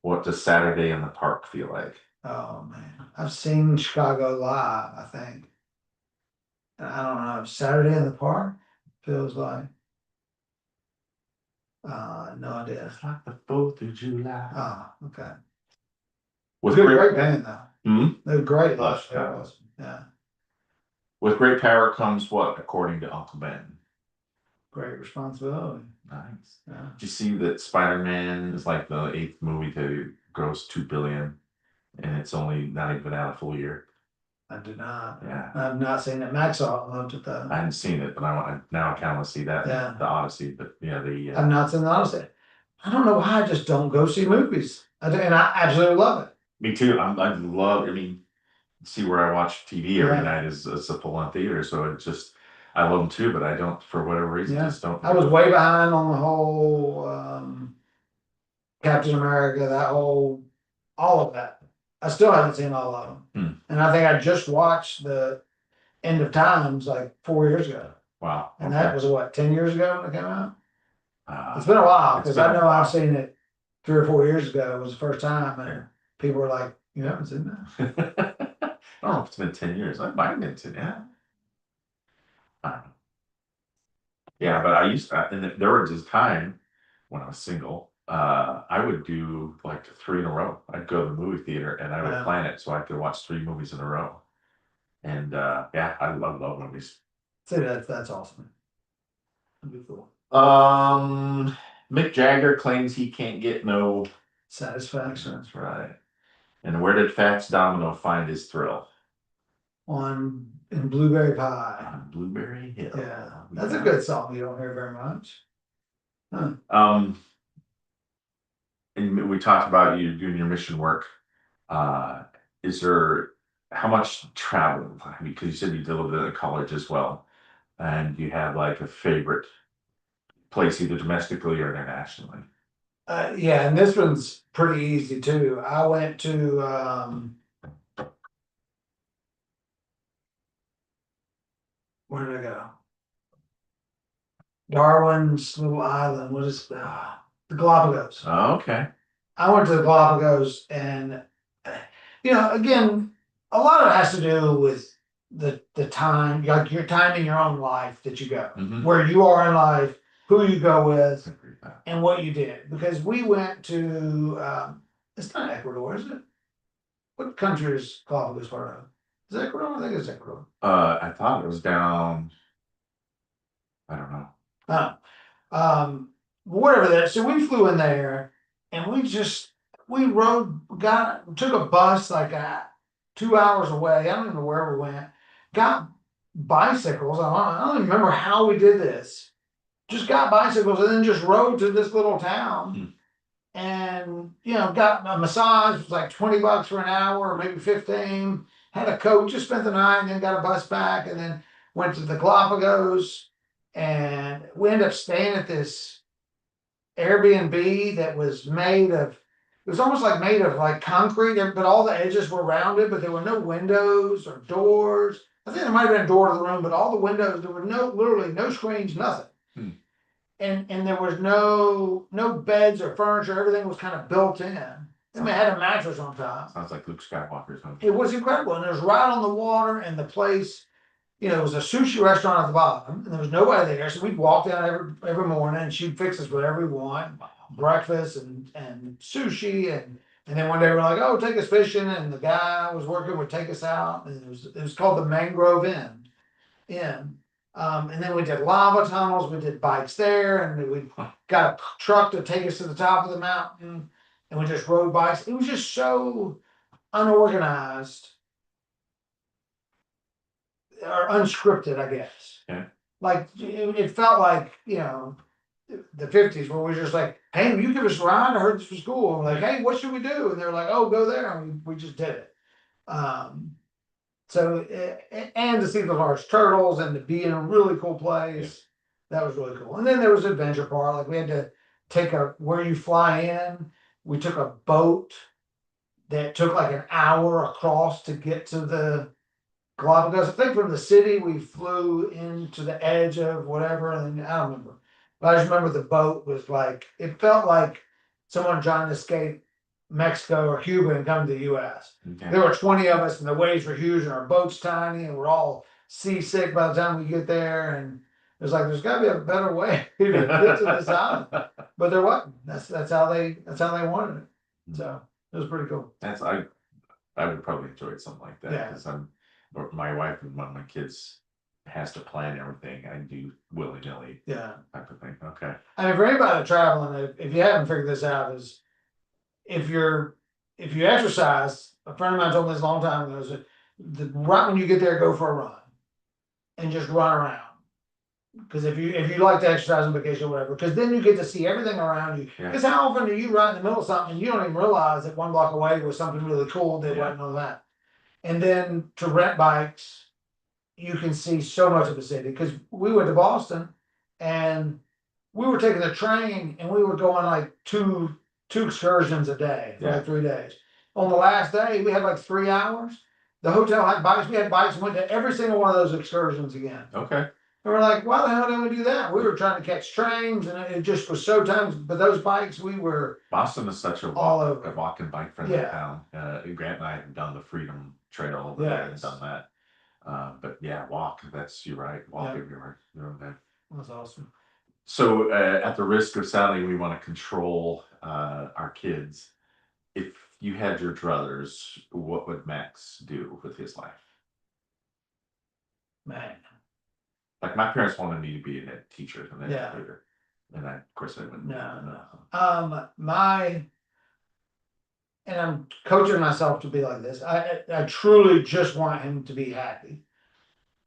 what does Saturday in the Park feel like? Oh man. I've seen Chicago live, I think. And I don't know. Saturday in the Park feels like no idea. It's like the 4th of July. Oh, okay. With Great band though. Hmm? They're great Love live. Chicago. Yeah. With great power comes what, according to Uncle Ben? Great responsibility. Nice. Yeah. Did you see that Spider-Man is like the 8th movie to gross 2 billion, and it's only not even out a full year? I do not. Yeah. I've not seen it. Maxwell loved it though. I hadn't seen it, but now I kind of want to see that. Yeah. The Odyssey, but yeah, I've not seen the Odyssey. I don't know why I just don't go see movies. And I absolutely love it. me too. I love. I mean, see where I watch TV every Yeah. night is a full-on theater, so it just I love them too, but I don't for whatever reason Yeah. just don't. I was way behind on the whole Captain America, that whole all of that. I still haven't seen all of them. And I think I just watched the End of Times like 4 years ago. Wow. And that was what, 10 years ago when it came out? It's It's been a while it's because been I a know while. I've seen it 3 or 4 years ago. It was the first time, and Yeah. people were like, "You haven't seen that?" I don't know if it's been 10 years. It might have been 10. Yeah. I don't know. Yeah, but I used to, and there was this time when I was single, I would do like 3 in a row. I'd go to the movie theater and I would Yeah. plan it so I could watch 3 movies in a row. And yeah, I love movies. See, that's awesome. That'd be cool. Mick Jagger claims he can't get no Satisfaction That's right. And where did Fats Domino find his thrill? in Blueberry Pie. On Blueberry Hill. Yeah, that's a good song. You don't hear very much. Huh. And we talked about you doing your mission work. Uh, is there how much travel? I mean, because you said you did a little bit at college as well, and you have like a favorite place either domestically or internationally. Yeah, and this one's pretty easy too. I went to where did I go? Darwin's little island. What is the Galapagos? Oh, okay. I went to the Galapagos, and again, a lot of it has to do with the time, like your time in your own life that you go, where you are in life, who you go with, and what you did. Because we went to it's not Ecuador, is it? What country is Galapagos part of? Is it Ecuador? I think it's Ecuador. I thought it was down. I don't know. Whatever that. So we flew in there, and we took a bus like 2 hours away. I don't even know where we went. Got bicycles. I don't even remember how we did this. Just got bicycles and then just rode to this little town. And got a massage. It was like $20 for an hour, or maybe 15. Had a coach. Just spent the night, and then got a bus back, and then went to the Galapagos. And we ended up staying at this Airbnb that was made of. It was almost like made of like concrete, but all the edges were rounded, but there were no windows or doors. I think there might have been a door to the room, but all the windows, there were literally no screens, nothing. And there was no beds or furniture. Everything was kind of built in. I mean, it had a mattress on top. Sounds like Luke Skywalker's home. It was incredible, and it was right on the water, and the place, it was a sushi restaurant at the bottom, and there was nobody there. So we'd walk down every morning, and she'd fix us whatever we want, breakfast and sushi, and then one day we're like, oh, take us fishing, and the guy was working would take us out, and it was called the Mangrove Inn. And then we did lava tunnels, we did bikes there, and we got a truck to take us to the top of the mountain, and we just rode bikes. It was just so unorganized or unscripted, I guess. Yeah. Like it felt like the 50s where we were just like, hey, you give us a ride? I heard this was cool. And we're like, hey, what should we do? And they're like, oh, go there, and we just did it. So, and to see the large turtles and to be in a really cool place, that was really cool. And then there was adventure park. Like we had to take where you fly in. We took a boat that took like an hour across to get to the Galapagos. I think from the city we flew into the edge of whatever, and I don't remember. But I just remember the boat was like it felt like someone trying to escape Mexico or Cuba and come to the U.S. Okay. There were 20 of us, and the waves were huge, and our boat's tiny, and we're all seasick by the time we get there. And it was like there's got to be a better way to get to this island, but there wasn't. That's how they wanted it. So it was pretty cool. That's I would probably enjoy something like that Yeah. because or my wife and one of my kids has to plan everything. I do willy nilly Yeah. type of thing. Okay. I mean, for anybody traveling, if you haven't figured this out, is if you exercise, a friend of mine told me this a long time ago, is that right when you get there, go for a run and just run around. Because if you like to exercise on vacation or whatever, because then you get to see everything around you. Yeah. Because how often are you right in the middle of something and you don't even realize that 1 block away was something really cool that Yeah. wasn't on that. And then to rent bikes, you can see so much of the city. Because we went to Boston and we were taking the train and we were going like two excursions a day for Yeah. like 3 days. On the last day, we had like 3 hours. The hotel had bikes. We had bikes and went to every single one of those excursions again. Okay. And we're like, why the hell did we do that? We were trying to catch trains, and it just was so times. But those bikes, we were Boston is such a all over. walk and bike friendly Yeah. town. Grant and I have done the Freedom Trail over there and Yes. done that. But yeah, walk. You're right. Walk Yeah. everywhere. Okay. That's awesome. So, at the risk of sounding, we want to control our kids. If you had your druthers, what would Max do with his life? Man. Like my parents wanted me to be a teacher, an Yeah. educator, and of course I wouldn't. No. And I'm coaching myself to be like this. I truly just want him to be happy,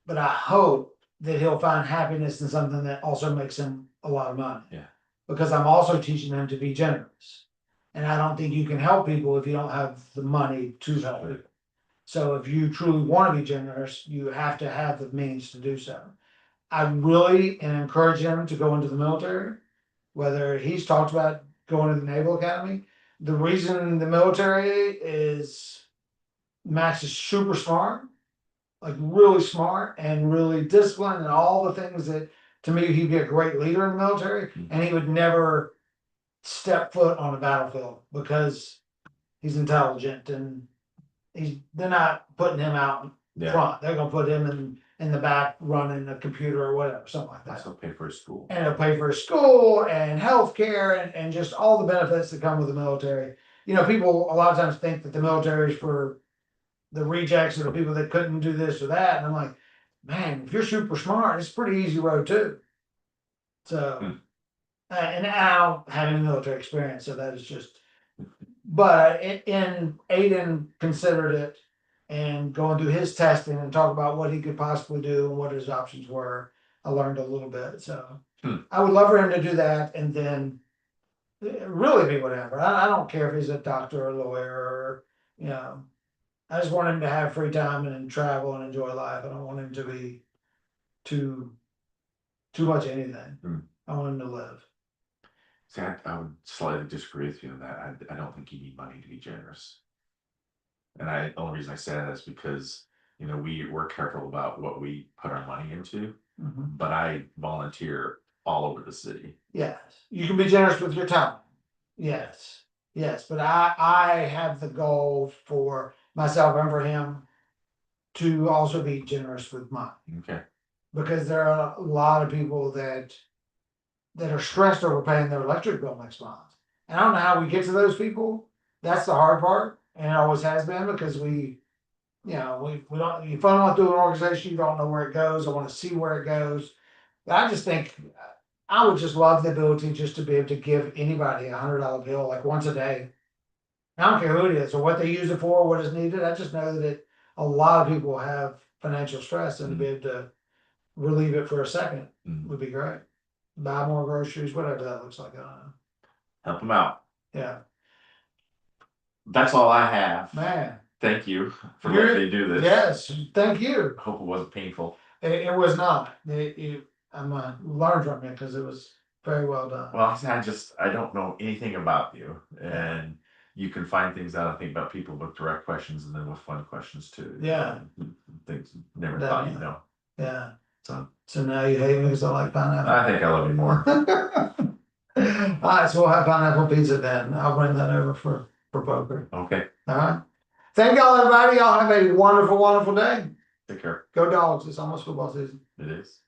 but I hope that he'll find happiness in something that also makes him a lot of money. Yeah. Because I'm also teaching him to be generous, and I don't think you can help people if you don't have the money to help people. So if you truly want to be generous, you have to have the means to do so. I really encourage him to go into the military, whether he's talked about going to the Naval Academy. The reason the military is Max is super smart, like really smart and really disciplined and all the things that to me he'd be a great leader in the military, and he would never step foot on a battlefield because he's intelligent and they're not putting him out front. They're gonna put him in the back running a computer or whatever, something like that. Also pay for his school. And it'll pay for his school and healthcare and just all the benefits that come with the military. You know, people a lot of times think that the military is for the rejects or the people that couldn't do this or that. And I'm like, man, if you're super smart, it's a pretty easy road too. So, and now having a military experience, so that is just, but in Aiden considered it and going through his testing and talk about what he could possibly do and what his options were. I learned a little bit. So I would love for him to do that and then really be whatever. I don't care if he's a doctor or a lawyer or, you know, I just want him to have free time and travel and enjoy life. I don't want him to be too much anything. I want him to live. See, I would slightly disagree with you on that. I don't think you need money to be generous. And the only reason I say that is because, we're careful about what we put our money into, but I volunteer all over the city. Yes. You can be generous with your time. Yes. Yes. But I have the goal for myself and for him to also be generous with mine. Okay. Because there are a lot of people that are stressed over paying their electric bill next month. And I don't know how we get to those people. That's the hard part. And it always has been because we don't, you funnel it through an organization, you don't know where it goes. I want to see where it goes. But I just think I would just love the ability just to be able to give anybody $100 bill like once a day. I don't care who it is or what they use it for, what is needed. I just know that a lot of people have financial stress, and to be able to relieve it for a second would be great. Buy more groceries, whatever that looks like. I don't know. Help them out. Yeah. That's all I have. Man. thank you for You're- letting me do this. Yes, thank you. I hope it wasn't painful. It was not. I'm learned from it because it was very well done. Well, I don't know anything about you, and you can find things out, I think, about people with direct questions and then with fun questions too. Yeah. Things you never thought you'd know. Yeah. So now you hate me because I like pineapple. I think I love you more. All right, so we'll have pineapple pizza then. I'll bring that over for poker. Okay, All right. Thank y'all, everybody. Y'all have a wonderful, wonderful day. take care. Go Dogs. It's almost football season. It is.